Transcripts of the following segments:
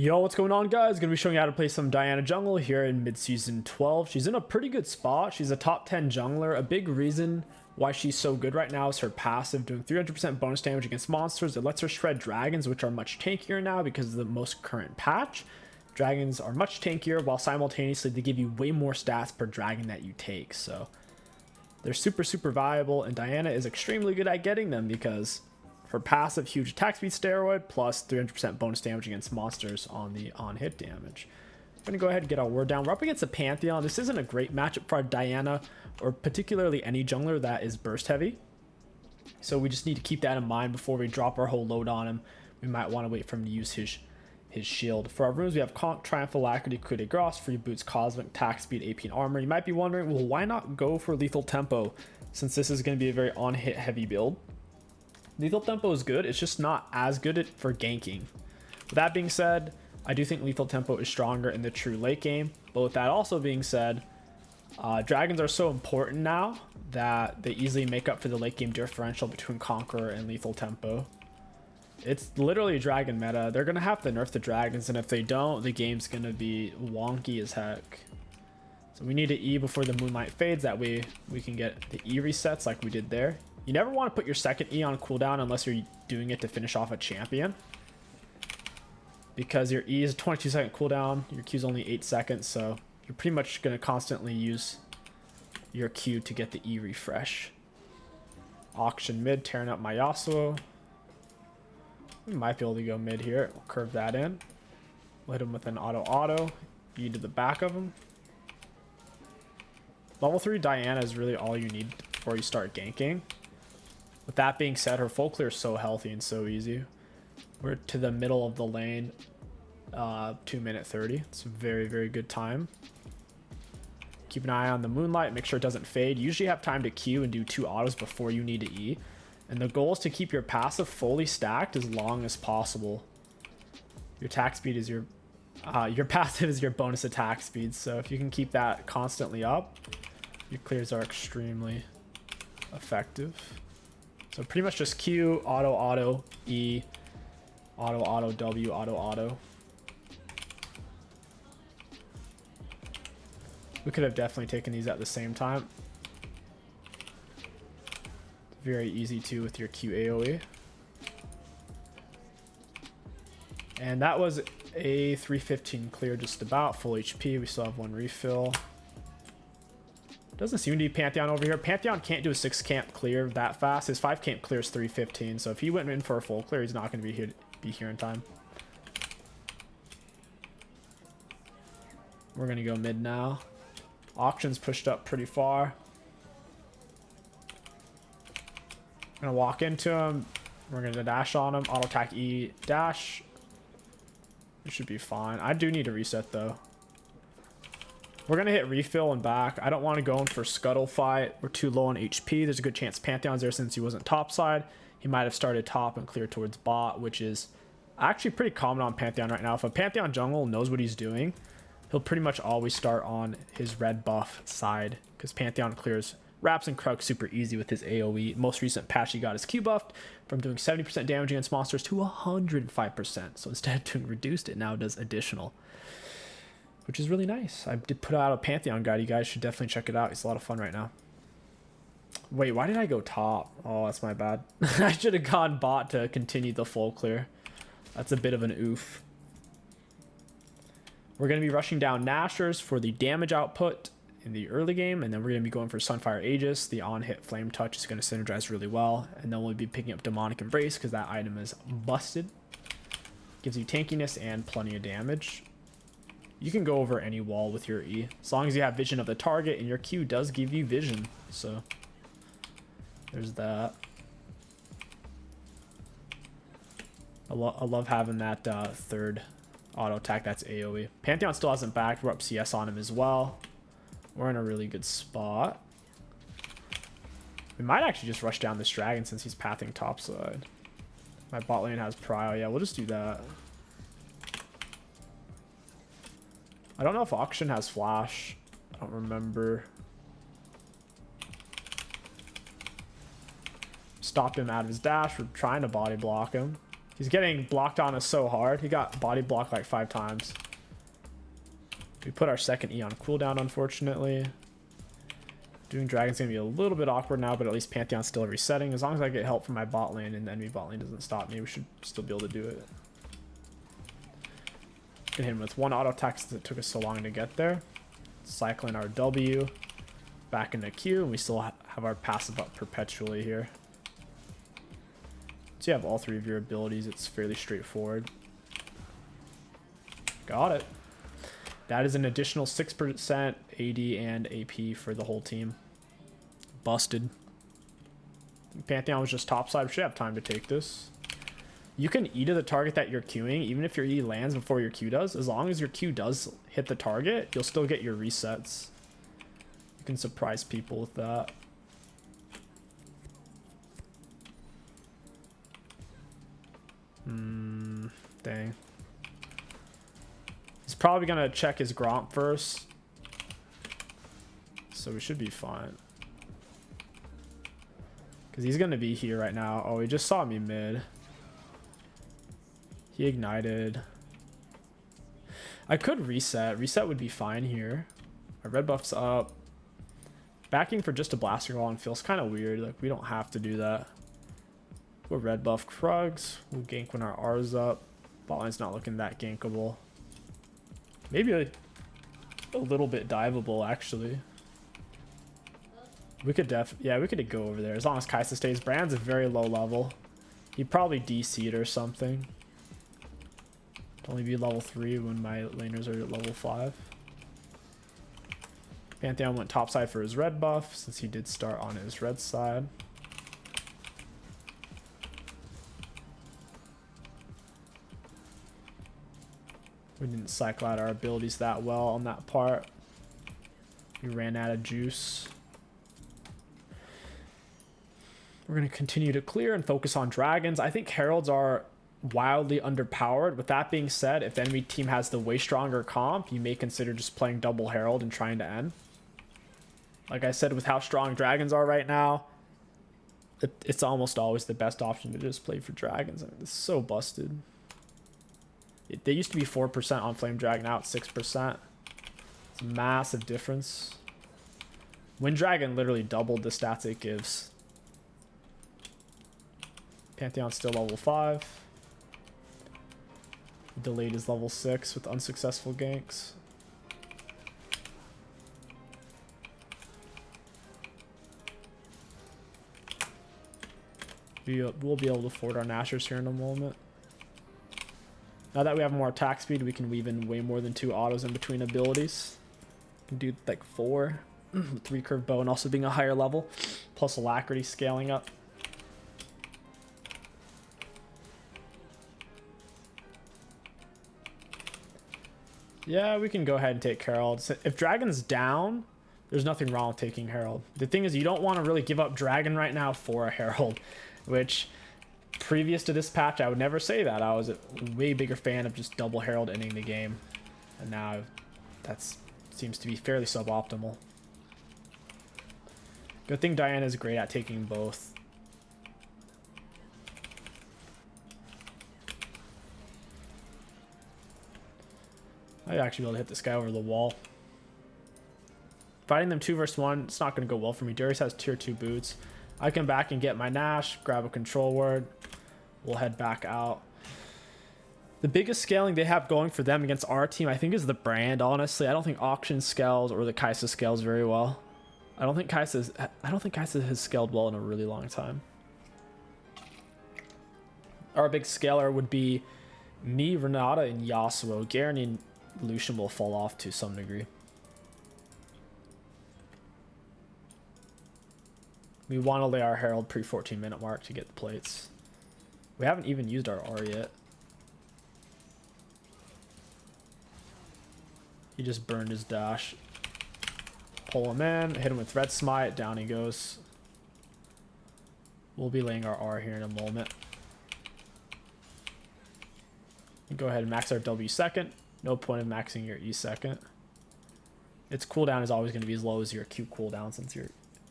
Yo, what's going on, guys? Gonna be showing you how to play some Diana jungle here in mid-season 12. She's in a pretty good spot. She's a top 10 jungler. A big reason why she's so good right now is her passive, doing 300% bonus damage against monsters. It lets her shred dragons, which are much tankier now because of the most current patch. Dragons are much tankier, while simultaneously they give you way more stats per dragon that you take. So they're super valuable, and Diana is extremely good at getting them because her passive, huge attack speed steroid, plus 300% bonus damage against monsters on the on-hit damage. I'm going to go ahead and get our word down. We're up against a Pantheon. This isn't a great matchup for Diana, or particularly any jungler that is burst heavy. So we just need to keep that in mind before we drop our whole load on him. We might want to wait for him to use his shield. For our runes, we have 𝐒𝐿, Triumph, Alacrity, Coup de Grace, Free Boots, Cosmic, Attack Speed, AP, and Armor. You might be wondering, well, why not go for Lethal Tempo, since this is going to be a very on-hit heavy build? Lethal Tempo is good, it's just not as good for ganking. With that being said, I do think Lethal Tempo is stronger in the true late game. But with that also being said, dragons are so important now that they easily make up for the late game differential between Conqueror and Lethal Tempo. It's literally a dragon meta. They're going to have to nerf the dragons, and if they don't, the game's going to be wonky as heck. So we need to E before the Moonlight fades, that way we can get the E resets like we did there. You never want to put your second E on cooldown unless you're doing it to finish off a champion, because your E is a 22-second cooldown, your Q is only 8 seconds, so you're pretty much going to constantly use your Q to get the E refresh. Auction mid, tearing up my Yasuo. We might be able to go mid here. We'll curve that in. We'll hit him with an auto, E to the back of him. Level 3 Diana is really all you need before you start ganking. With that being said, her full clear is so healthy and so easy. We're to the middle of the lane, 2:30. It's a very good time. Keep an eye on the Moonlight, make sure it doesn't fade. You usually have time to Q and do 2 autos before you need to E. And the goal is to keep your passive fully stacked as long as possible. Your attack speed is your passive is your bonus attack speed. So if you can keep that constantly up, your clears are extremely effective. So pretty much just Q, auto, E, auto, W, auto. We could have definitely taken these at the same time. Very easy too with your Q AoE. And that was a 315 clear, just about full HP. We still have 1 refill. Doesn't seem to be Pantheon over here. Pantheon can't do a 6 camp clear that fast. His 5 camp clear is 315. So if he went in for a full clear, he's not going to be here in time. We're going to go mid now. Auction's pushed up pretty far. Going to walk into him. We're going to dash on him. Auto attack E dash. It should be fine. I do need to reset though. We're going to hit refill and back. I don't want to go in for scuttle fight. We're too low on HP. There's a good chance Pantheon's there since he wasn't top side. He might have started top and cleared towards bot, which is actually pretty common on Pantheon right now. If a Pantheon jungle knows what he's doing, he'll pretty much always start on his red buff side, because Pantheon clears Raps and Krug super easy with his AoE. Most recent patch, he got his Q buffed from doing 70% damage against monsters to 105%. So instead of doing reduced, it now does additional, which is really nice. I did put out a Pantheon guide. You guys should definitely check it out. It's a lot of fun right now. Wait, why did I go top? Oh, that's my bad. I should have gone bot to continue the full clear. That's a bit of an oof. We're going to be rushing down Nashers for the damage output in the early game, and then we're going to be going for Sunfire Aegis. The on-hit Flame Touch is going to synergize really well, and then we'll be picking up Demonic Embrace because that item is busted. Gives you tankiness and plenty of damage. You can go over any wall with your E, as long as you have vision of the target, and your Q does give you vision. So there's that. I love having that third auto attack. That's AoE. Pantheon still hasn't backed. We're up CS on him as well. We're in a really good spot. We might actually just rush down this dragon since he's pathing topside. My bot lane has prio. Yeah, we'll just do that. I don't know if Auction has flash. I don't remember. Stopped him out of his dash. We're trying to body block him. He's getting blocked on us so hard. He got body blocked like 5 times. We put our second E on cooldown, unfortunately. Doing Dragon's going to be a little bit awkward now, but at least Pantheon's still resetting. As long as I get help from my bot lane and the enemy bot lane doesn't stop me, we should still be able to do it. Can hit him with 1 auto attack since it took us so long to get there. Cycling our W back into Q, and we still have our passive up perpetually here. So you have all 3 of your abilities. It's fairly straightforward. Got it. That is an additional 6% AD and AP for the whole team. Busted. Pantheon was just topside. We should have time to take this. You can E to the target that you're queuing, even if your E lands before your Q does. As long as your Q does hit the target, you'll still get your resets. You can surprise people with that. Dang. He's probably gonna check his Gromp first. So we should be fine. Because he's gonna be here right now. Oh, he just saw me mid. He ignited. I could reset. Reset would be fine here. My red buff's up. Backing for just a blasting wall feels kind of weird. Like, we don't have to do that. We'll red buff Krugs. We'll gank when our R's up. Bot line's not looking that gankable. Maybe a little bit diveable, actually. We could we could go over there as long as Kaisa stays. Brand's a very low level. He'd probably DC'd or something. Only be level 3 when my laners are at level 5. Pantheon went topside for his red buff since he did start on his red side. We didn't cycle out our abilities that well on that part. We ran out of juice. We're going to continue to clear and focus on dragons. I think heralds are wildly underpowered. With that being said, if the enemy team has the way stronger comp, you may consider just playing double herald and trying to end. Like I said, with how strong dragons are right now, it's almost always the best option to just play for dragons. I mean, it's so busted. They used to be 4% on Flame Dragon, now it's 6%. It's a massive difference. Wind Dragon literally doubled the stats it gives. Pantheon's still level 5. Delayed is level 6 with unsuccessful ganks. We'll be able to afford our Nashers here in a moment. Now that we have more attack speed, we can weave in way more than 2 autos in between abilities. We can do like 4 with recurve bow and also being a higher level, plus alacrity scaling up. Yeah, we can go ahead and take Herald. So if Dragon's down, there's nothing wrong with taking Herald. The thing is, you don't want to really give up Dragon right now for a Herald, which previous to this patch, I would never say that. I was a way bigger fan of just double Herald ending the game. And now that seems to be fairly suboptimal. Good thing Diana is great at taking both. I'd actually be able to hit this guy over the wall. Fighting them 2 versus 1, it's not going to go well for me. Darius has tier 2 boots. I come back and get my Nash, grab a control word. We'll head back out. The biggest scaling they have going for them against our team, I think, is the brand, honestly. I don't think Auction scales or the Kaisa scales very well. I don't think Kaisa has scaled well in a really long time. Our big scaler would be me, Renata, and Yasuo. Garen and Lucian will fall off to some degree. We want to lay our Herald pre-14-minute mark to get the plates. We haven't even used our R yet. He just burned his dash. Pull him in, hit him with Red Smite, down he goes. We'll be laying our R here in a moment. Go ahead and max our W second. No point of maxing your E second. Its cooldown is always going to be as low as your Q cooldown since your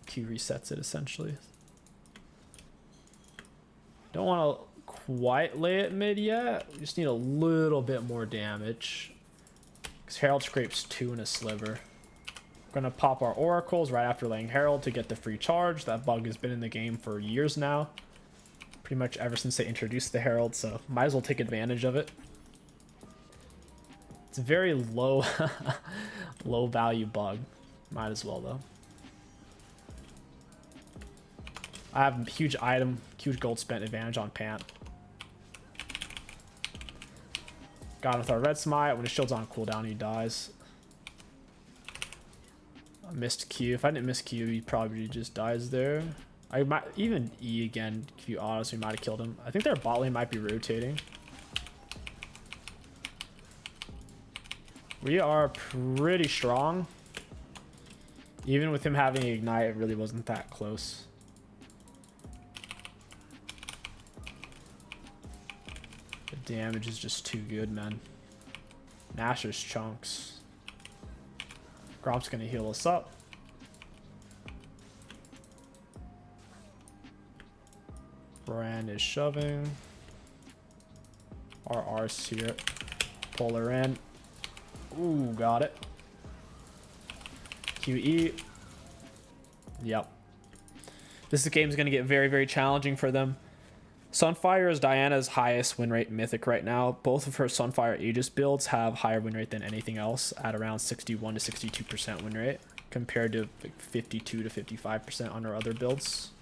Q resets it essentially. Don't want to quite lay it mid yet. We just need a little bit more damage. Because Herald scrapes 2 in a sliver. We're going to pop our oracles right after laying Herald to get the free charge. That bug has been in the game for years now. Pretty much ever since they introduced the Herald, so might as well take advantage of it. It's a very low, low value bug. Might as well though. I have huge gold spent advantage on Pant. Got him with our red smite. When his shield's on cooldown, he dies. I missed Q. If I didn't miss Q, he probably just dies there. I might even E again. Q auto, so we might have killed him. I think their bot lane might be rotating. We are pretty strong. Even with him having Ignite, it really wasn't that close. The damage is just too good, man. Nashor's chunks. Gromp's gonna heal us up. Brand is shoving. Our R's here. Pull her in. Ooh, got it. QE. Yep. This game is going to get very, very challenging for them. Sunfire is Diana's highest win rate mythic right now. Both of her Sunfire Aegis builds have higher win rate than anything else at around 61 to 62% win rate compared to like 52 to 55% on her other builds.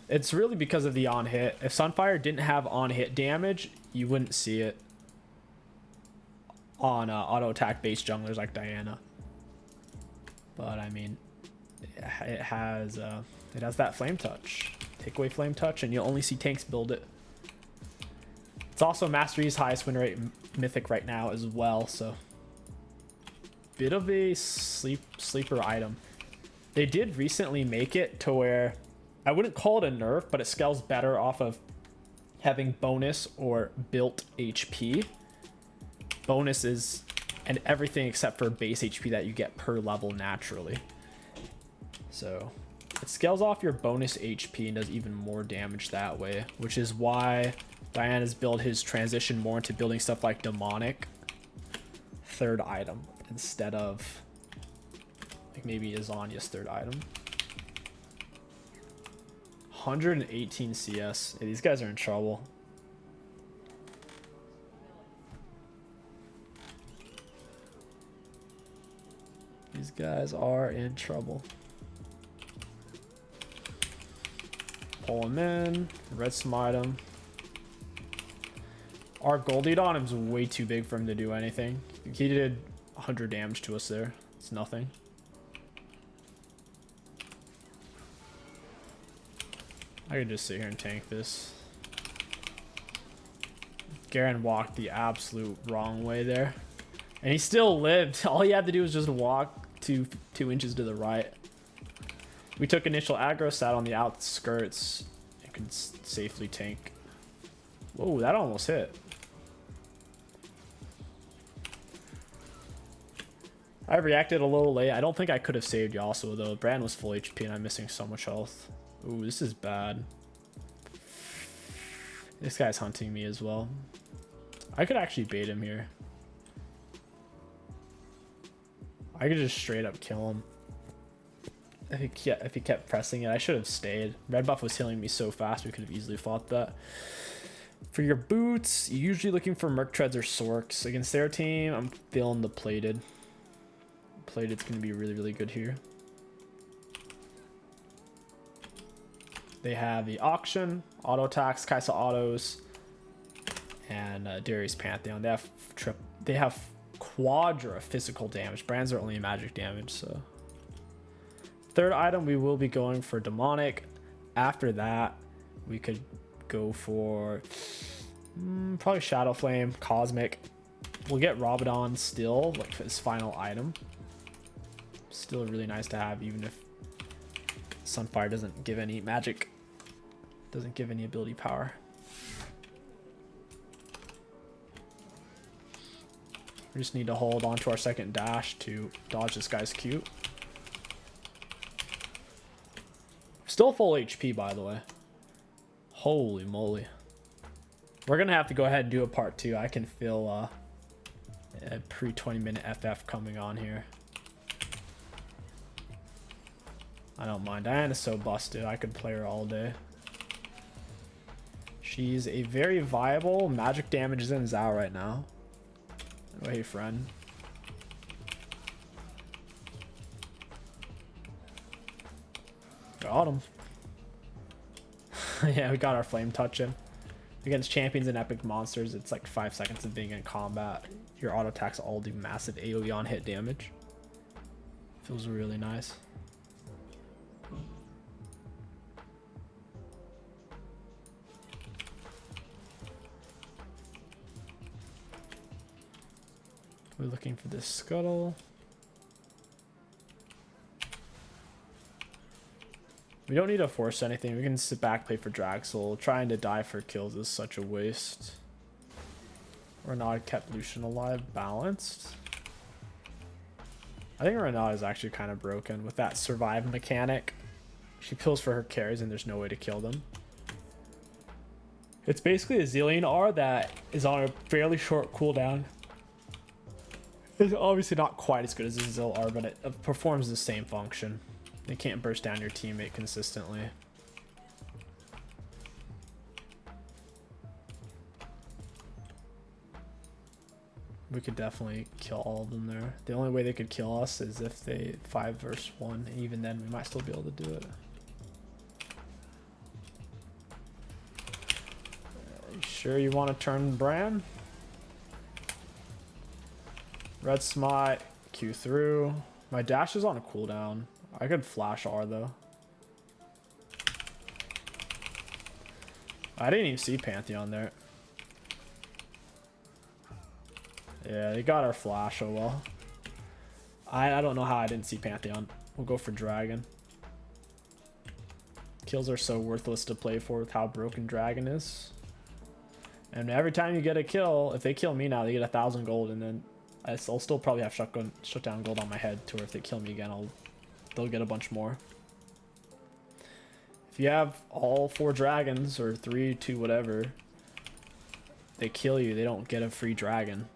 It's really because of the on hit. If Sunfire didn't have on hit damage, you wouldn't see it on auto attack based junglers like Diana. But I mean, it has that flame touch. Take away flame touch, and you'll only see tanks build it. It's also Mastery's highest win rate mythic right now as well. So, bit of a sleeper item. They did recently make it to where I wouldn't call it a nerf, but it scales better off of having bonus or built HP. Bonus is and everything except for base HP that you get per level naturally. So it scales off your bonus HP and does even more damage that way, which is why Diana's build his transition more into building stuff like demonic third item instead of like maybe Azania's third item. 118 CS. Yeah, these guys are in trouble. These guys are in trouble. Pull him in. Red smite him. Our Goldie on him is way too big for him to do anything. He did 100 damage to us there. It's nothing. I could just sit here and tank this. Garen walked the absolute wrong way there. And he still lived. All he had to do was just walk 2 inches to the right. We took initial aggro, sat on the outskirts, and could safely tank. Whoa, that almost hit. I reacted a little late. I don't think I could have saved Yasuo though. Brand was full HP and I'm missing so much health. Ooh, this is bad. This guy's hunting me as well. I could actually bait him here. I could just straight up kill him. If he kept pressing it, I should have stayed. Red buff was healing me so fast, we could have easily fought that. For your boots, you're usually looking for Merc Treads or Sorks. Against their team, I'm feeling the Plated. Plated's going to be really, really good here. They have the Auction, Auto Attacks, Kaisa Autos, and Darius Pantheon. They have Quadra physical damage. Brands are only magic damage, so. Third item, we will be going for Demonic. After that, we could go for probably Shadow Flame, Cosmic. We'll get Rabadon still, like his final item. Still really nice to have, even if Sunfire doesn't give any magic, doesn't give any ability power. We just need to hold on to our second dash to dodge this guy's Q. If Still full HP, by the way. Holy moly. We're going to have to go ahead and do a part 2. I can feel a pre-20-minute FF coming on here. I don't mind. Diana's so busted. I could play her all day. She's a very viable. Magic damage is in Zao right now. Oh, hey, friend. Got him. Yeah, we got our flame touch in. Against champions and epic monsters, it's like 5 seconds of being in combat. Your auto attacks all do massive AoE on hit damage. Feels really nice. We're looking for this scuttle. We don't need to force anything. We can sit back, play for Draxel. Trying to die for kills is such a waste. Renard kept Lucian alive, balanced. I think Renard is actually kind of broken with that survive mechanic. She kills for her carries and there's no way to kill them. It's basically a Zillion R that is on a fairly short cooldown. It's obviously not quite as good as a Zil R, but it performs the same function. You can't burst down your teammate consistently. We could definitely kill all of them there. The only way they could kill us is if they 5 versus 1. And even then, we might still be able to do it. You sure you want to turn Bran? Red Smite, Q through. My dash is on a cooldown. I could flash R though. I didn't even see Pantheon there. Yeah, they got our flash, oh well. I don't know how I didn't see Pantheon. We'll go for Dragon. Kills are so worthless to play for with how broken Dragon is. And every time you get a kill, if they kill me now, they get 1,000 gold, and then I'll still probably have shutdown gold on my head to where if they kill me again, they'll get a bunch more. If you have all 4 dragons, or 3, 2, whatever, they kill you, they don't get a free dragon.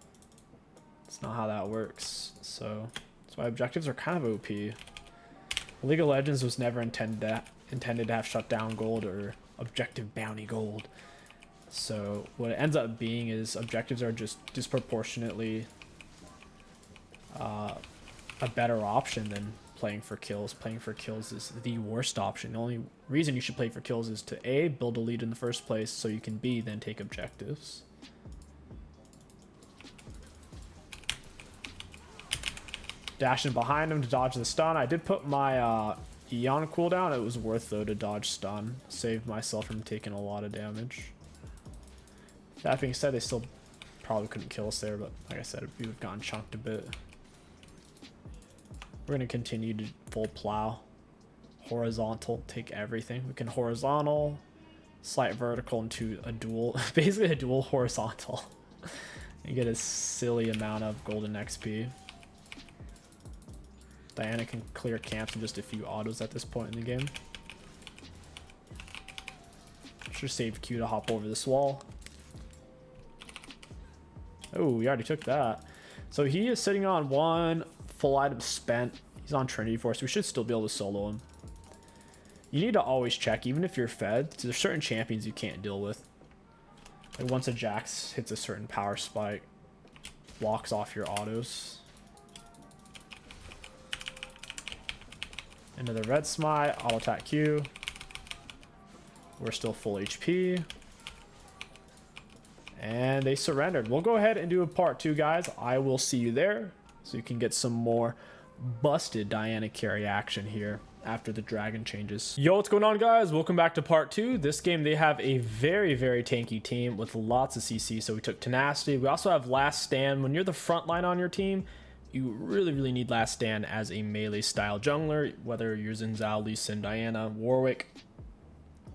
It's not how that works. So that's why objectives are kind of OP. League of Legends was never intended to have shutdown gold or objective bounty gold. So what it ends up being is objectives are just disproportionately a better option than playing for kills. Playing for kills is the worst option. The only reason you should play for kills is to A, build a lead in the first place so you can B, then take objectives. Dashing behind him to dodge the stun. I did put my E on cooldown. It was worth though to dodge stun. Saved myself from taking a lot of damage. That being said, they still probably couldn't kill us there, but like I said, we would have gotten chunked a bit. We're going to continue to full plow. Horizontal, take everything. We can horizontal, slight vertical into a dual, basically a dual horizontal. You get a silly amount of golden XP. Diana can clear camps in just a few autos at this point in the game. Should save Q to hop over this wall. Oh, we already took that. So he is sitting on 1 full item spent. He's on Trinity Force. We should still be able to solo him. You need to always check, even if you're fed. There's certain champions you can't deal with. Like once a Jax hits a certain power spike, blocks off your autos. Into the red smite, auto attack Q. We're still full HP. And they surrendered. We'll go ahead and do a part 2, guys. I will see you there so you can get some more busted Diana carry action here after the dragon changes. Yo, what's going on, guys? Welcome back to part 2. This game, they have a very, very tanky team with lots of CC. So we took Tenacity. We also have Last Stand. When you're the front line on your team, you really, really need Last Stand as a melee style jungler, whether you're using Zhao, Lee Sin, Diana, Warwick.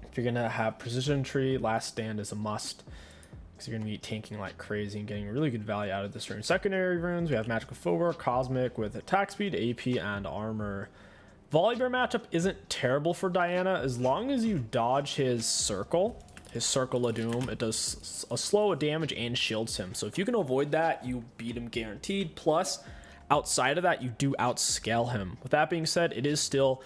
If you're gonna have Precision Tree, Last Stand is a must. You're going to be tanking like crazy and getting really good value out of this rune. Secondary runes, we have Magical Footwork, Cosmic with attack speed, AP, and armor. Volibear matchup isn't terrible for Diana as long as you dodge his circle of doom. It does a slow damage and shields him. So if you can avoid that, you beat him guaranteed. Plus, outside of that, you do outscale him. With that being said, it is still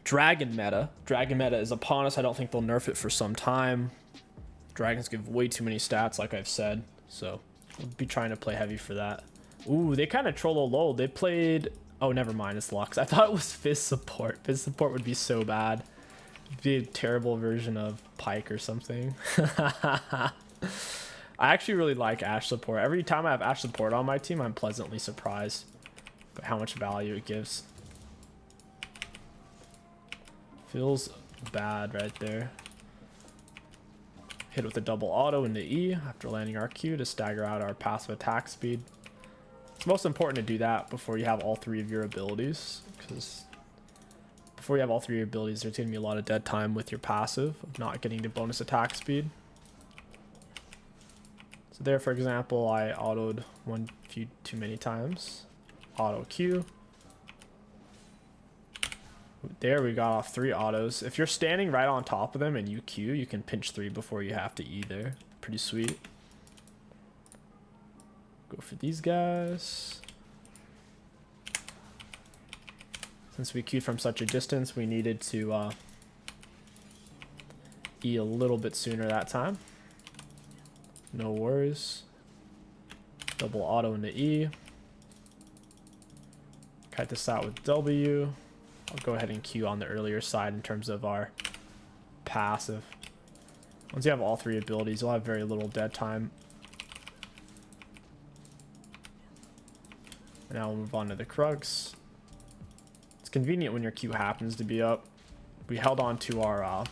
dragon meta. Dragon meta is upon us. I don't think they'll nerf it for some time. Dragons give way too many stats, like I've said. So we'll be trying to play heavy for that. Ooh, they kind of troll a low. They played... Oh, never mind. It's Lux. I thought it was Fizz support. Fizz support would be so bad. It'd be a terrible version of Pyke or something. I actually really like Ashe support. Every time I have Ashe support on my team, I'm pleasantly surprised by how much value it gives. Feels bad right there. Hit with a double auto into E after landing our Q to stagger out our passive attack speed. It's most important to do that before you have all three of your abilities, because before you have all three of your abilities, there's going to be a lot of dead time with your passive of not getting the bonus attack speed. So there, for example, I autoed one few too many times. Auto Q. There, we got off 3 autos. If you're standing right on top of them and you Q, you can pinch 3 before you have to E there. Pretty sweet. Go for these guys. Since we queued from such a distance, we needed to E a little bit sooner that time. No worries. Double auto into E. Kite this out with W. I'll go ahead and Q on the earlier side in terms of our passive. Once you have all 3 abilities, you'll have very little dead time. And now we'll move on to the Crux. It's convenient when your Q happens to be up. We held on to our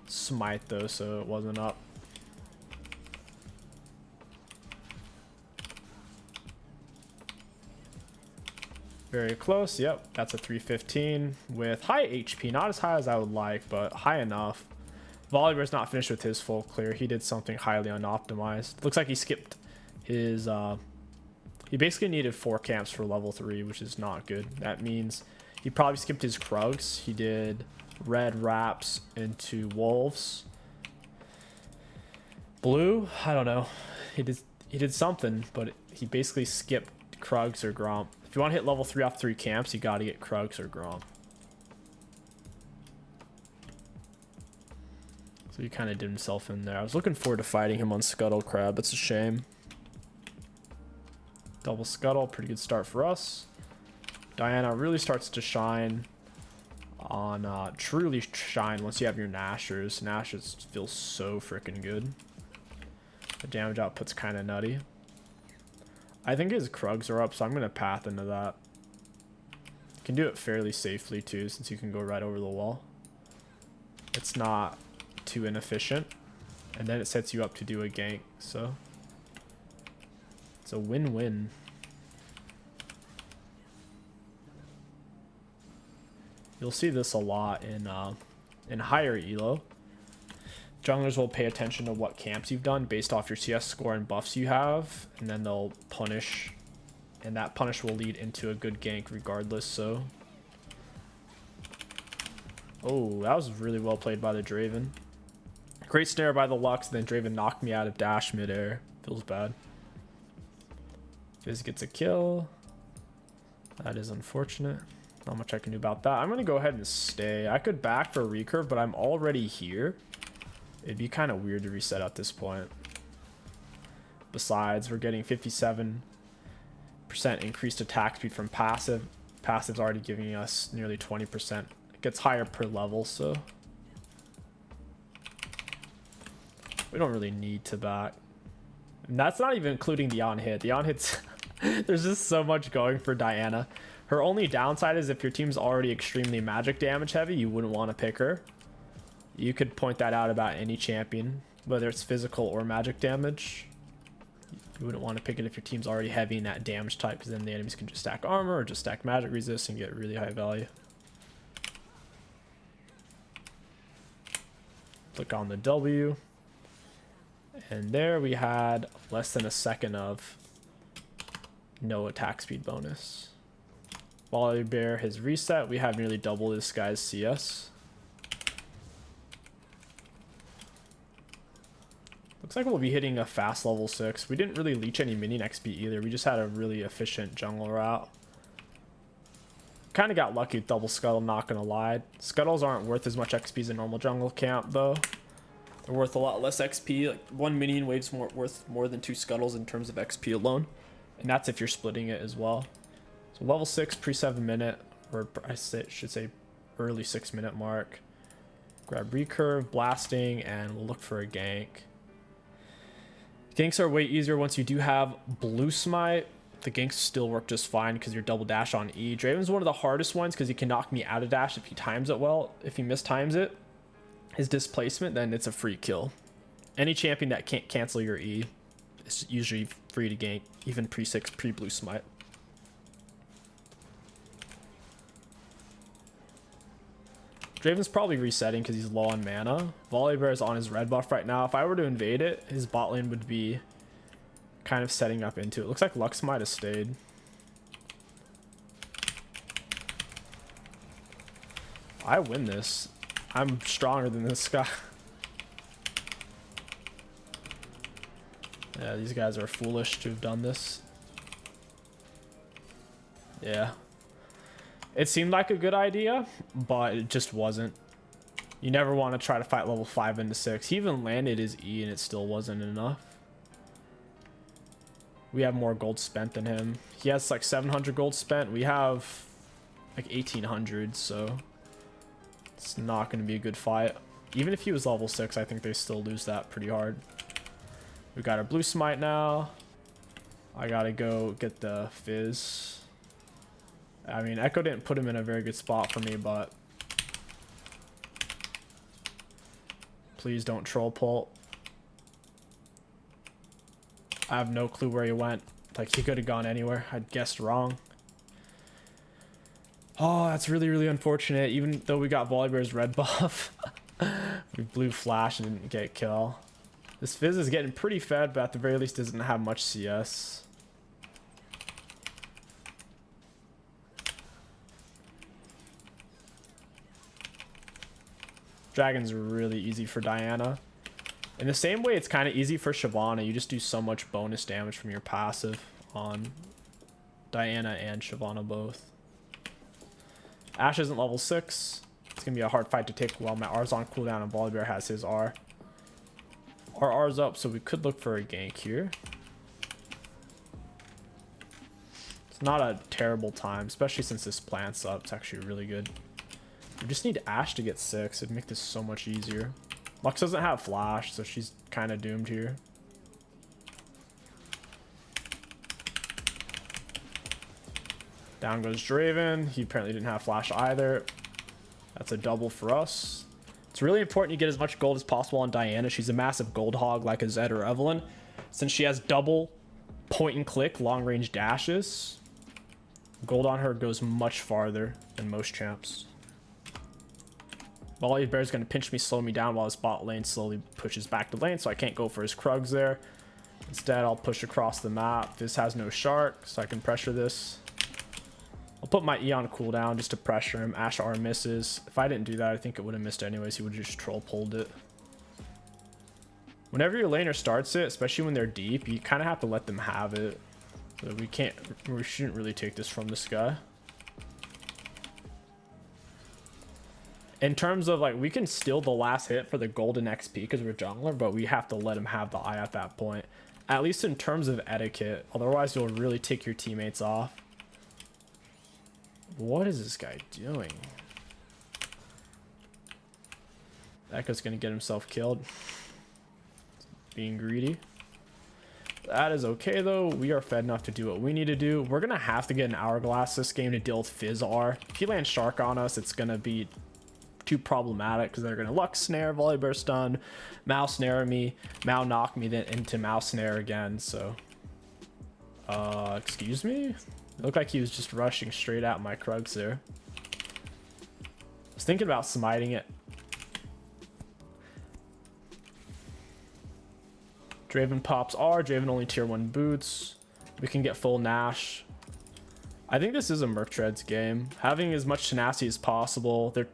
smite though, so it wasn't up. Very close. Yep, that's a 315 with high HP. Not as high as I would like, but high enough. Volibear's not finished with his full clear. He did something highly unoptimized. Looks like he skipped his... he basically needed 4 camps for level 3, which is not good. That means he probably skipped his Krugs. He did red wraps into wolves. Blue? I don't know. He did something, but he basically skipped Krugs or Gromp. If you want to hit level 3 off 3 camps, you got to get Krugs or Gromp. So he kind of did himself in there. I was looking forward to fighting him on Scuttle Crab. It's a shame. Double Scuttle, pretty good start for us. Diana really starts to shine on, truly shine once you have your Nashers. Nashers feel so freaking good. The damage output's kind of nutty. I think his Krugs are up, so I'm going to path into that. You can do it fairly safely too, since you can go right over the wall. It's not too inefficient. And then it sets you up to do a gank, so it's a win-win. You'll see this a lot in higher elo. Junglers will pay attention to what camps you've done based off your CS score and buffs you have, and then they'll punish, and that punish will lead into a good gank regardless. So, oh, that was really well played by the Draven. Great snare by the Lux, then Draven knocked me out of dash midair. Feels bad. Fizz gets a kill. That is unfortunate. Not much I can do about that. I'm going to go ahead and stay. I could back for a recurve, but I'm already here. It'd be kind of weird to reset at this point. Besides, we're getting 57% increased attack speed from passive. Passive's already giving us nearly 20%. It gets higher per level, so we don't really need to back. And that's not even including the on-hit. The on-hits, there's just so much going for Diana. Her only downside is if your team's already extremely magic damage heavy, you wouldn't want to pick her. You could point that out about any champion, whether it's physical or magic damage. You wouldn't want to pick it if your team's already heavy in that damage type, because then the enemies can just stack armor or just stack magic resist and get really high value. Click on the W. And there we had less than a second of no attack speed bonus. Volibear his reset. We have nearly double this guy's CS. Looks like we'll be hitting a fast level 6. We didn't really leech any minion XP either. We just had a really efficient jungle route. Kind of got lucky with double scuttle, not gonna lie. Scuttles aren't worth as much XP as a normal jungle camp though. They're worth a lot less XP. Like one minion wave's worth more than 2 scuttles in terms of XP alone. And that's if you're splitting it as well. So level 6 pre 7 minute, or I should say early 6 minute mark. Grab recurve, blasting, and we'll look for a gank. Ganks are way easier once you do have blue smite. The ganks still work just fine because you're double dash on E. Draven's one of the hardest ones because he can knock me out of dash if he times it well. If he mistimes it, his displacement, then it's a free kill. Any champion that can't cancel your E is usually free to gank, even pre-6, pre-blue smite. Draven's probably resetting because he's low on mana. Volibear is on his red buff right now. If I were to invade it, his bot lane would be kind of setting up into it. Looks like Lux might have stayed. I win this. I'm stronger than this guy. Yeah, these guys are foolish to have done this. Yeah. It seemed like a good idea, but it just wasn't. You never want to try to fight level 5 into 6. He even landed his E and it still wasn't enough. We have more gold spent than him. He has like 700 gold spent. We have like 1800, so it's not going to be a good fight. Even if he was level 6, I think they still lose that pretty hard. We got our blue smite now. I gotta go get the fizz. I mean, Echo didn't put him in a very good spot for me, but please don't troll pull. I have no clue where he went. Like, he could have gone anywhere. I guessed wrong. Oh, that's really, really unfortunate. Even though we got Volibear's red buff, we blew flash and didn't get a kill. This fizz is getting pretty fed, but at the very least doesn't have much CS. Dragon's really easy for Diana. In the same way, it's kind of easy for Shyvana. You just do so much bonus damage from your passive on Diana and Shyvana both. Ashe isn't level 6. It's going to be a hard fight to take while my R's on cooldown and Volibear has his R. Our R's up, so we could look for a gank here. It's not a terrible time, especially since this plant's up. It's actually really good. We just need Ashe to get 6. It'd make this so much easier. Lux doesn't have flash, so she's kind of doomed here. Down goes Draven. He apparently didn't have flash either. That's a double for us. It's really important you get as much gold as possible on Diana. She's a massive gold hog like a Zed or Evelynn. Since she has double point and click long range dashes, gold on her goes much farther than most champs. Volibear is going to pinch me, slow me down while his bot lane slowly pushes back the lane, so I can't go for his Krugs there. Instead, I'll push across the map. This has no shark, so I can pressure this. I'll put my E on cooldown just to pressure him. Ashe R misses. If I didn't do that, I think it would have missed anyways. He would have just troll pulled it. Whenever your laner starts it, especially when they're deep, you kind of have to let them have it. So we shouldn't really take this from this guy. In terms of, like, we can steal the last hit for the golden XP because we're jungler, but we have to let him have the eye at that point. At least in terms of etiquette. Otherwise, you'll really tick your teammates off. What is this guy doing? Echo's going to get himself killed. Being greedy. That is okay, though. We are fed enough to do what we need to do. We're going to have to get an Hourglass this game to deal with Fizz R. If he lands Shark on us, it's going to be too problematic because they're going to Lux Snare, Volibear stun, Mao Snare me, Mao knock me then into Mao Snare again, so... excuse me? It looked like he was just rushing straight at my Krugs there. I was thinking about smiting it. Draven pops R. Draven only tier 1 boots. We can get full Nash. I think this is a Merc Treads game. Having as much tenacity as possible. They're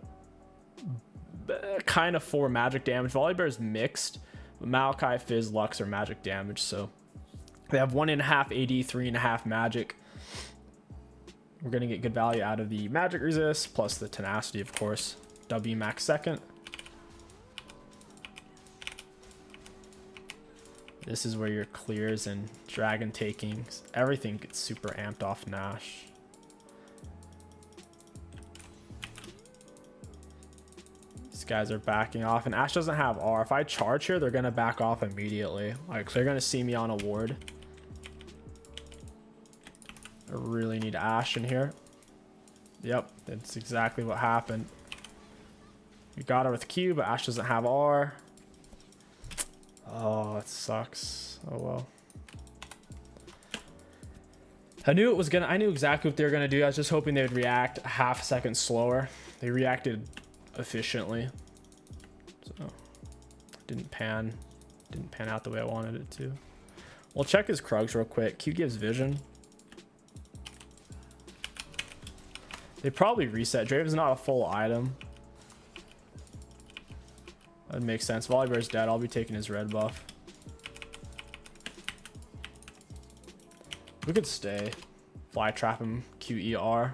kind of for magic damage. Volibear is mixed. But 𝐒𝐿𝐾𝐈, Fizz, Lux are magic damage. So they have 1.5 AD, 3.5 magic. We're going to get good value out of the magic resist. Plus the tenacity, of course. W max second. This is where your clears and dragon takings, everything gets super amped off Nash. These guys are backing off, and Ashe doesn't have R. If I charge here, they're gonna back off immediately. Like, so they're gonna see me on a ward. I really need Ashe in here. Yep, that's exactly what happened. We got her with Q, but Ashe doesn't have R. Oh, it sucks. Oh well. I knew exactly what they were gonna do. I was just hoping they would react a half a second slower. They reacted efficiently. So didn't pan out the way I wanted it to. We'll check his Krugs real quick. Q gives vision. They probably reset. Draven's not a full item. That makes sense. Volibear's dead. I'll be taking his red buff. We could stay. Fly trap him. 𝐒𝐿.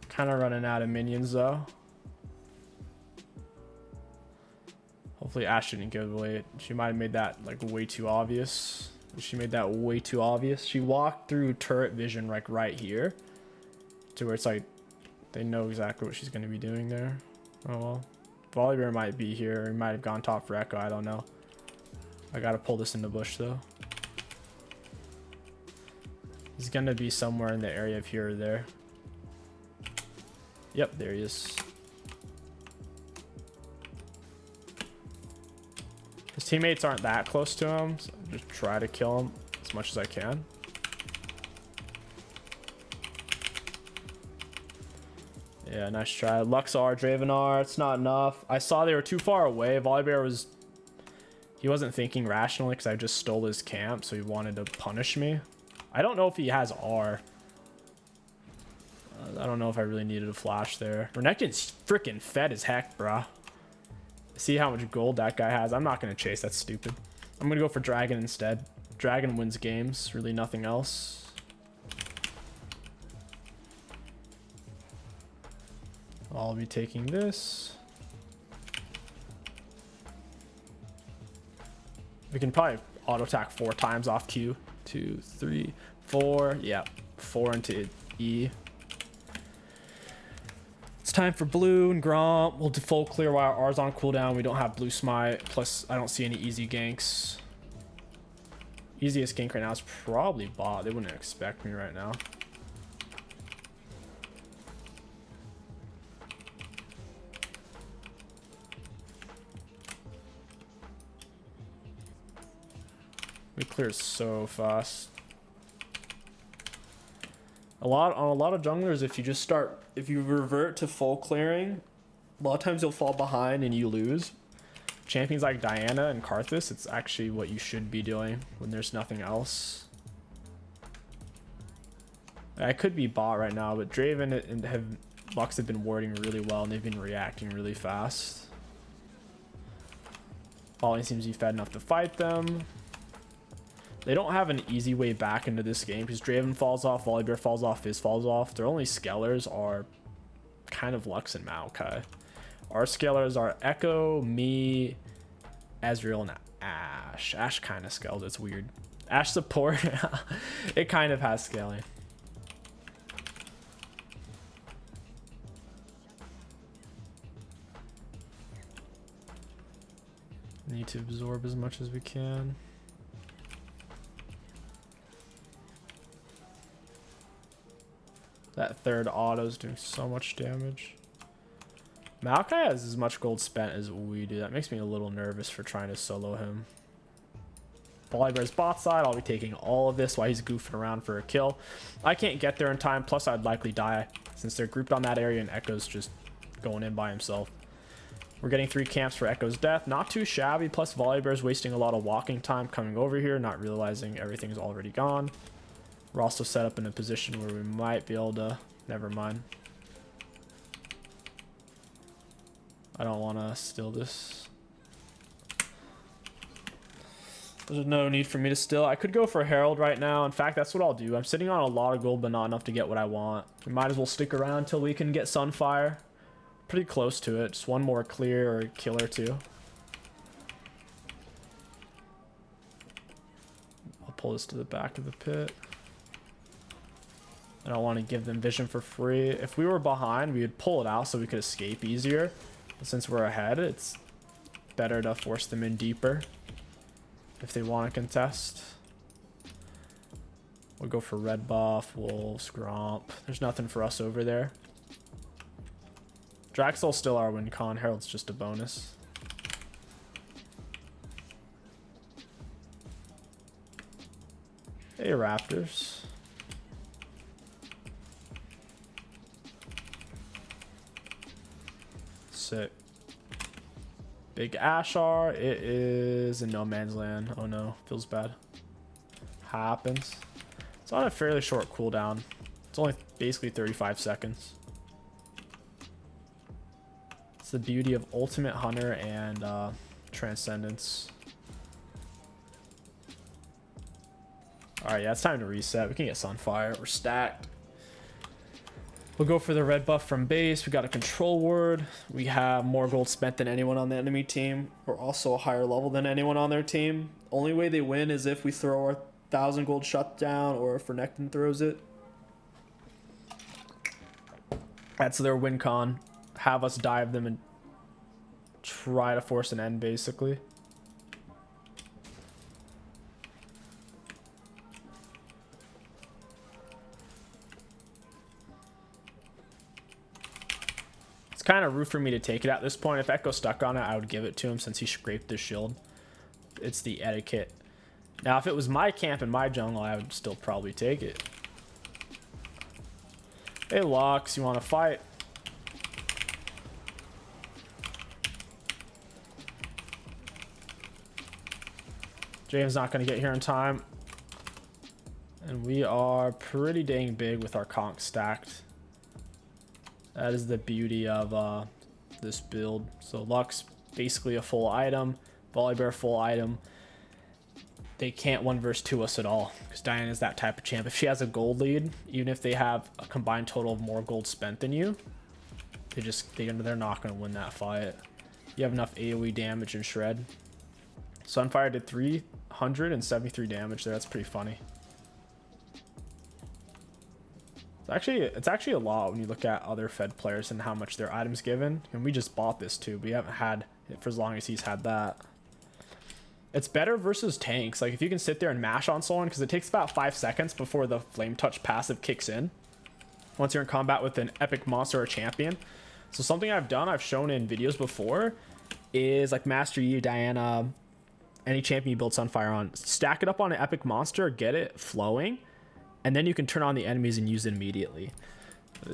Kind of running out of minions though. Hopefully Ashe didn't give away. She might have made that like way too obvious. She made that way too obvious. She walked through turret vision like right here. To where it's like they know exactly what she's going to be doing there. Oh well. Volibear might be here. He might have gone top for Echo. I don't know. I gotta pull this in the bush though. He's gonna be somewhere in the area of here or there. Yep, there he is. His teammates aren't that close to him, so I just try to kill him as much as I can. Yeah, nice try. Lux R, Draven R, it's not enough. I saw they were too far away. Volibear he wasn't thinking rationally because I just stole his camp, so he wanted to punish me. I don't know if he has R. I don't know if I really needed a flash there. Renekton's freaking fed as heck, bruh. See how much gold that guy has? I'm not going to chase. That's stupid. I'm going to go for Dragon instead. Dragon wins games. Really nothing else. I'll be taking this. We can probably auto attack 4 times off Q. 2, 3, 4. Yeah, 4 into E. It's time for blue and Gromp. We'll full clear while our R's on cooldown. We don't have blue smite. Plus, I don't see any easy ganks. Easiest gank right now is probably bot. They wouldn't expect me right now. We clear so fast. On a lot of junglers, if you revert to full clearing, a lot of times you'll fall behind and you lose. Champions like Diana and Karthus, it's actually what you should be doing when there's nothing else. I could be bot right now, but Draven and Lux have been warding really well and they've been reacting really fast. Volley seems to be fed enough to fight them. They don't have an easy way back into this game because Draven falls off, Volibear falls off, Fizz falls off. Their only scalers are kind of Lux and 𝐒𝐿𝐾𝐈. Our scalers are Echo, me, Ezreal, and Ashe. Ashe kind of scales. It's weird. Ashe support, it kind of has scaling. Need to absorb as much as we can. That third auto is doing so much damage. 𝐒𝐿𝐾𝐈 has as much gold spent as we do. That makes me a little nervous for trying to solo him. Volibear's bot side. I'll be taking all of this while he's goofing around for a kill. I can't get there in time. Plus, I'd likely die since they're grouped on that area and Echo's just going in by himself. We're getting 3 camps for Echo's death. Not too shabby. Plus, Volibear's wasting a lot of walking time coming over here, not realizing everything's already gone. We're also set up in a position where we might be able to... Never mind. I don't want to steal this. There's no need for me to steal. I could go for a herald right now. In fact, that's what I'll do. I'm sitting on a lot of gold, but not enough to get what I want. We might as well stick around until we can get Sunfire. Pretty close to it. Just one more clear or kill or two. I'll pull this to the back of the pit. I don't want to give them vision for free. If we were behind, we would pull it out so we could escape easier. But since we're ahead, it's better to force them in deeper if they want to contest. We'll go for red buff, wolves, gromp. There's nothing for us over there. Draxel's still our win con. Herald's just a bonus. Hey, Raptors. Sick. Big Ashar. It is in no man's land. Oh no, feels bad. Happens. It's on a fairly short cooldown. It's only basically 35 seconds. It's the beauty of Ultimate Hunter and Transcendence. Alright, yeah, it's time to reset. We can get Sunfire. We're stacked. We'll go for the red buff from base. We got a control word. We have more gold spent than anyone on the enemy team. We're also a higher level than anyone on their team. Only way they win is if we throw our 1,000 gold shutdown or if Renekton throws it. That's their win con. Have us dive them and try to force an end, basically. Kind of rude for me to take it at this point. If Echo stuck on it, I would give it to him since he scraped the shield. It's the etiquette. Now, if it was my camp and my jungle, I would still probably take it. Hey, Lux, you want to fight? James not going to get here in time. And we are pretty dang big with our conch stacked. That is the beauty of this build. So Lux, basically a full item. Volibear, full item. They can't 1v2 us at all because Diana is that type of champ. If she has a gold lead, even if they have a combined total of more gold spent than you, they're not going to win that fight. You have enough AoE damage and shred. Sunfire did 373 damage there. That's pretty funny. It's actually a lot when you look at other Fed players and how much their items given. And we just bought this too. We haven't had it for as long as he's had that. It's better versus tanks. Like if you can sit there and mash on someone, because it takes about 5 seconds before the flame touch passive kicks in. Once you're in combat with an epic monster or champion. So something I've done, I've shown in videos before, is like Master Yi, Diana, any champion you build Sunfire on, stack it up on an epic monster, get it flowing. And then you can turn on the enemies and use it immediately.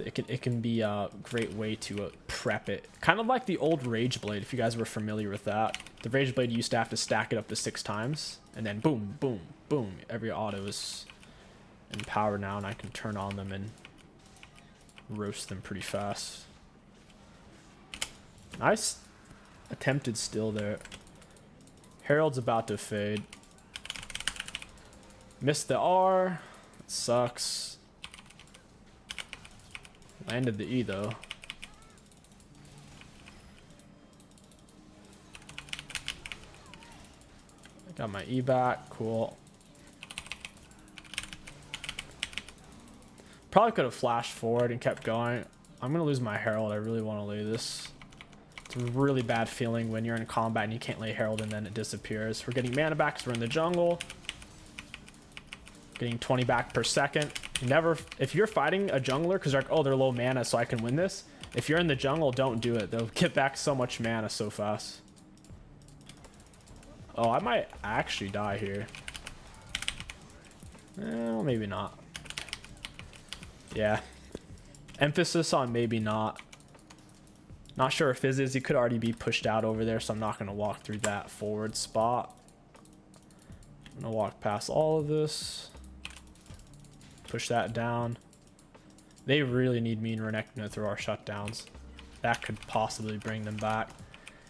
It can be a great way to prep it. Kind of like the old Rage Blade, if you guys were familiar with that. The Rage Blade used to have to stack it up to 6 times. And then boom, boom, boom. Every auto is in power now, and I can turn on them and roast them pretty fast. Nice attempted steal there. Herald's about to fade. Missed the R. Sucks. Landed the E though. I got my E back. Cool. Probably could have flashed forward and kept going. I'm gonna lose my Herald. I really want to lay this. It's a really bad feeling when you're in combat and you can't lay Herald and then it disappears. We're getting mana back because we're in the jungle. Getting 20 back per second. If you're fighting a jungler because they're like, oh, they're low mana, so I can win this. If you're in the jungle, don't do it. They'll get back so much mana so fast. Oh, I might actually die here. Well, maybe not. Yeah. Emphasis on maybe not. Not sure if his is. He could already be pushed out over there, so I'm not going to walk through that forward spot. I'm going to walk past all of this. Push that down. They really need me and Renekton to throw our shutdowns. That could possibly bring them back.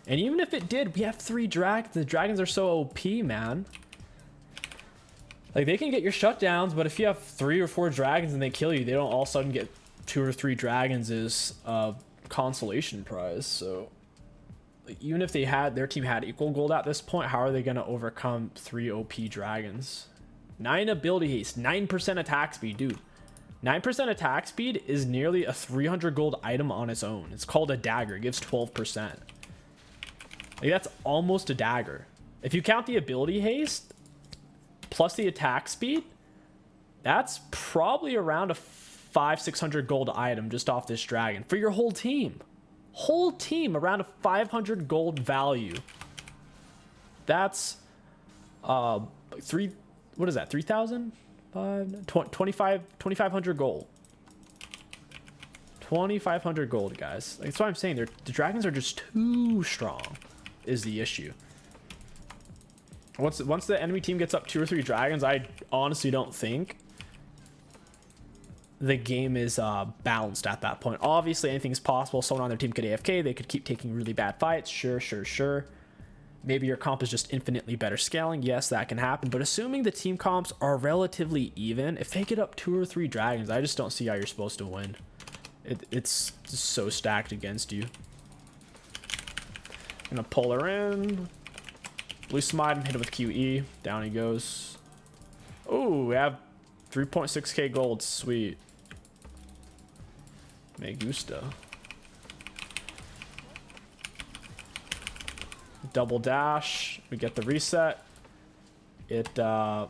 And even if it did, we have 3 dragons. The dragons are so OP, man. Like, they can get your shutdowns, but if you have 3 or 4 dragons and they kill you, they don't all of a sudden get 2 or 3 dragons as a consolation prize. So, like, even if their team had equal gold at this point, how are they going to overcome 3 OP dragons? 9 ability haste, 9% attack speed, dude. 9% attack speed is nearly a 300 gold item on its own. It's called a dagger. It gives 12%. Like, that's almost a dagger. If you count the ability haste plus the attack speed, that's probably around a 500-600 gold item just off this dragon for your whole team. Whole team around a 500 gold value. That's what is that? 3,000? 2,500 gold. 2,500 gold, guys. Like, that's what I'm saying. The dragons are just too strong is the issue. Once the enemy team gets up 2 or 3 dragons, I honestly don't think the game is balanced at that point. Obviously, anything's possible. Someone on their team could AFK. They could keep taking really bad fights. Sure. Maybe your comp is just infinitely better scaling. Yes, that can happen. But assuming the team comps are relatively even, if they get up 2 or 3 dragons, I just don't see how you're supposed to win. It's so stacked against you. Gonna pull her in. Blue Smite and hit him with QE. Down he goes. Oh, we have 3.6k gold. Sweet. Me gusta. Double dash. We get the reset. Afflicted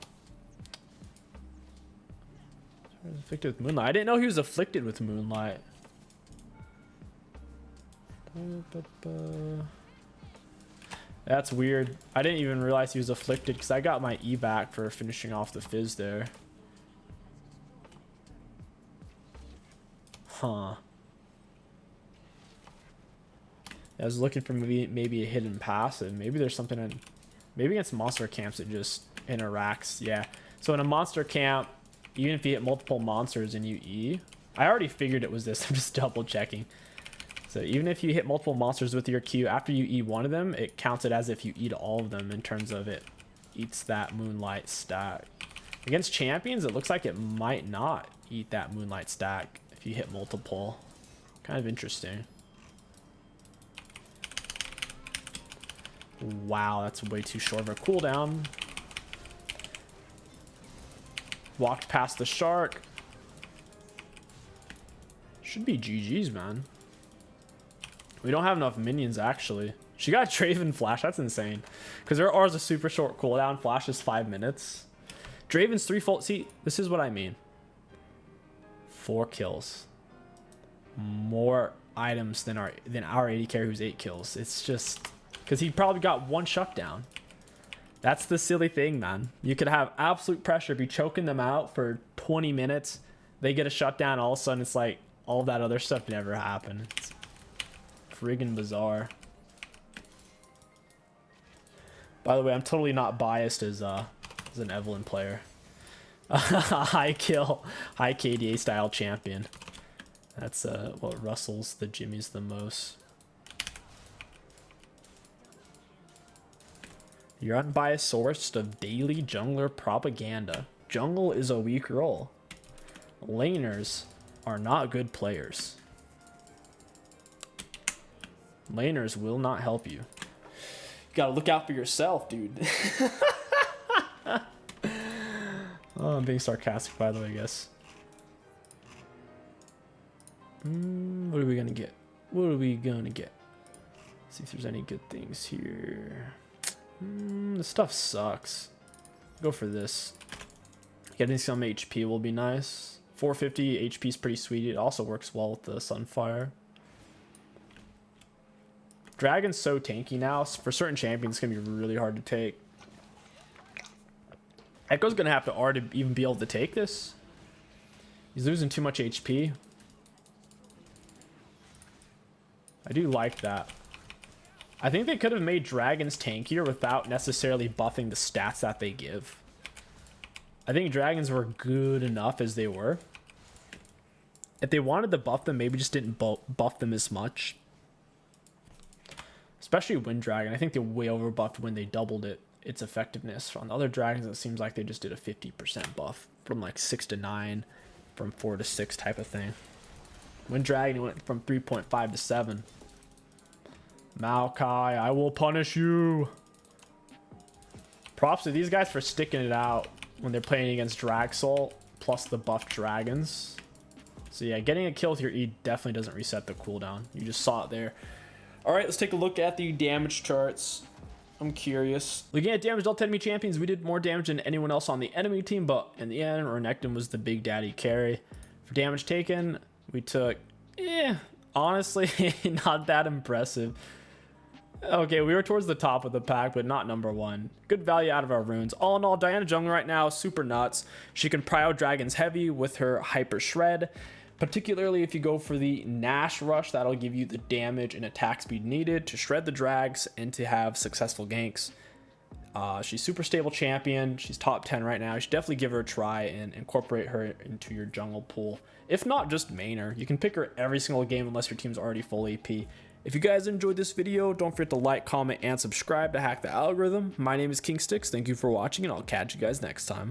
with Moonlight. I didn't know he was afflicted with Moonlight. That's weird. I didn't even realize he was afflicted because I got my E back for finishing off the Fizz there. Huh. I was looking for maybe a hidden passive. Maybe there's something in... Maybe against monster camps it just interacts. Yeah. So in a monster camp, even if you hit multiple monsters and you E... I already figured it was this. I'm just double checking. So even if you hit multiple monsters with your Q, after you eat one of them, it counts it as if you eat all of them in terms of it eats that Moonlight stack. Against champions, it looks like it might not eat that Moonlight stack if you hit multiple. Kind of interesting. Wow, that's way too short of a cooldown. Walked past the shark. Should be GG's, man. We don't have enough minions, actually. She got Draven Flash. That's insane. Because her R is a super short cooldown. Flash is 5 minutes. Draven's 3-fold. See, this is what I mean. 4 kills. More items than our AD carry who's 8 kills. It's just... Because he probably got 1 shutdown. That's the silly thing, man. You could have absolute pressure. Be choking them out for 20 minutes. They get a shutdown. All of a sudden, it's like all that other stuff never happened. It's friggin' bizarre. By the way, I'm totally not biased as an Evelyn player. High kill, high KDA style champion. That's what rustles the jimmies the most. Your unbiased source of daily jungler propaganda. Jungle is a weak role. Laners are not good players. Laners will not help you. You gotta look out for yourself, dude. Oh, I'm being sarcastic, by the way, I guess. What are we gonna get? What are we gonna get? Let's see if there's any good things here. This stuff sucks. Go for this. Getting some HP will be nice. 450 HP is pretty sweet. It also works well with the Sunfire. Dragon's so tanky now. For certain champions, it's going to be really hard to take. Echo's going to have to R to even be able to take this. He's losing too much HP. I do like that. I think they could have made dragons tankier without necessarily buffing the stats that they give. I think dragons were good enough as they were. If they wanted to buff them, maybe just didn't buff them as much. Especially Wind Dragon. I think they way over buffed when they doubled its effectiveness. On the other dragons, it seems like they just did a 50% buff from like 6 to 9, from 4 to 6 type of thing. Wind Dragon went from 3.5 to 7. Maokai, I will punish you. Props to these guys for sticking it out when they're playing against Drag Soul plus the buff dragons. So yeah, getting a kill with your E definitely doesn't reset the cooldown. You just saw it there. All right, let's take a look at the damage charts. I'm curious. Looking at damage dealt to enemy champions, we did more damage than anyone else on the enemy team, but in the end, Renekton was the big daddy carry. For damage taken, we took, honestly, not that impressive. Okay, we were towards the top of the pack, but not number 1. Good value out of our runes. All in all, Diana Jungler right now, super nuts. She can pry out dragons heavy with her Hyper Shred. Particularly if you go for the Nash Rush, that'll give you the damage and attack speed needed to shred the drags and to have successful ganks. She's super stable champion. She's top 10 right now. You should definitely give her a try and incorporate her into your jungle pool. If not, just main her. You can pick her every single game unless your team's already full AP. If you guys enjoyed this video, don't forget to like, comment, and subscribe to hack the algorithm. My name is 𝐒𝐂𝐋𝐒. Thank you for watching, and I'll catch you guys next time.